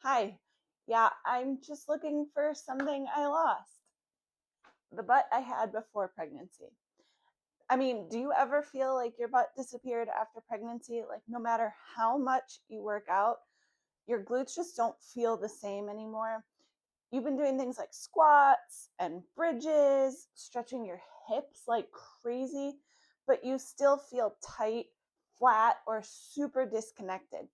Hi. Yeah, I'm just looking for something I lost. The butt I had before pregnancy. I mean, do you ever feel like your butt disappeared after pregnancy? Like, no matter how much you work out, your glutes just don't feel the same anymore. You've been doing things like squats and bridges, stretching your hips like crazy, but you still feel tight, flat, or super disconnected.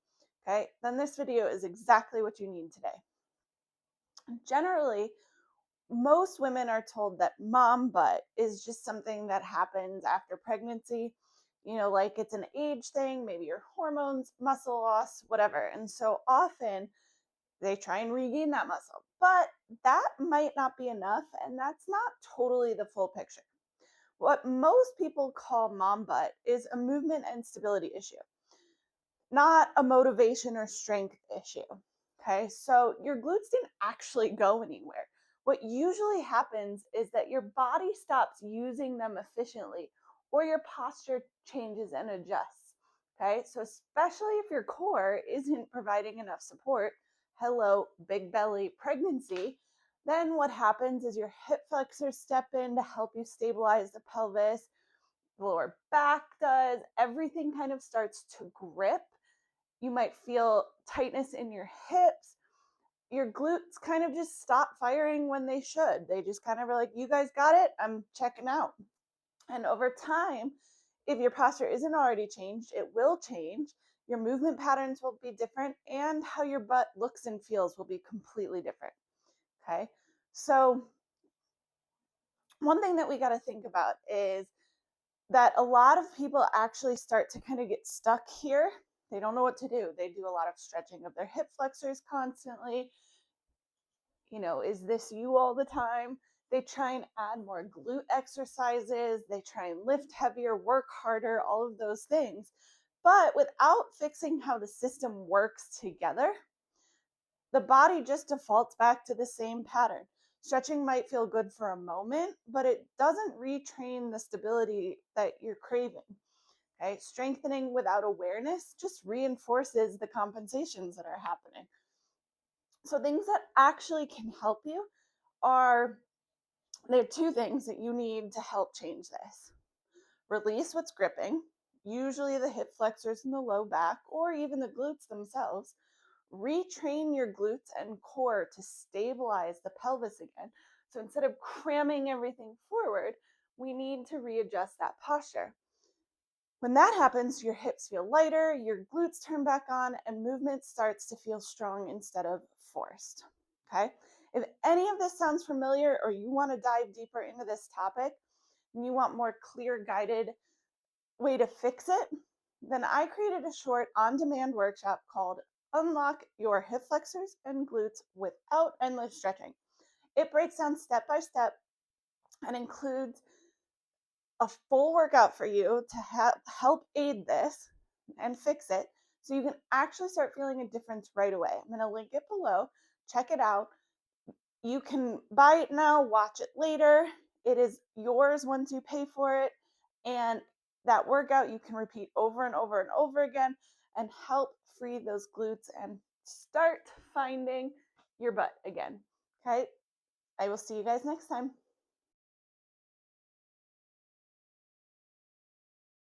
Okay, then this video is exactly what you need today. Generally, most women are told that mom butt is just something that happens after pregnancy, like it's an age thing, maybe your hormones, muscle loss, whatever. And so often they try and regain that muscle, but that might not be enough. And that's not totally the full picture. What most people call mom butt is a movement and stability issue, not a motivation or strength issue. Okay, so your glutes didn't actually go anywhere. What usually happens is that your body stops using them efficiently or your posture changes and adjusts. Okay, so especially if your core isn't providing enough support, hello, big belly pregnancy, then what happens is your hip flexors step in to help you stabilize the pelvis, the lower back does, everything kind of starts to grip. You might feel tightness in your hips. Your glutes kind of just stop firing when they should. They just kind of are like, you guys got it, I'm checking out. And over time, if your posture isn't already changed, it will change. Your movement patterns will be different, and how your butt looks and feels will be completely different. Okay. So, one thing that we got to think about is that a lot of people actually start to kind of get stuck here. They don't know what to do. They do a lot of stretching of their hip flexors constantly. Is this you all the time? They try and add more glute exercises. They try and lift heavier, work harder, all of those things. But without fixing how the system works together, the body just defaults back to the same pattern. Stretching might feel good for a moment, but it doesn't retrain the stability that you're craving. Okay, strengthening without awareness just reinforces the compensations that are happening. So things that actually can help you are there are two things that you need to help change this. Release what's gripping, usually the hip flexors in the low back or even the glutes themselves. Retrain your glutes and core to stabilize the pelvis again. So instead of cramming everything forward, we need to readjust that posture. When that happens, your hips feel lighter, your glutes turn back on, and movement starts to feel strong instead of forced. Okay? If any of this sounds familiar or you want to dive deeper into this topic and you want more clear guided way to fix it, then I created a short on-demand workshop called Unlock Your Hip Flexors and Glutes Without Endless Stretching. It breaks down step by step and includes a full workout for you to help aid this and fix it so you can actually start feeling a difference right away. I'm going to link it below. Check it out. You can buy it now, watch it later. It is yours once you pay for it. And that workout you can repeat over and over and over again and help free those glutes and start finding your butt again. Okay? I will see you guys next time.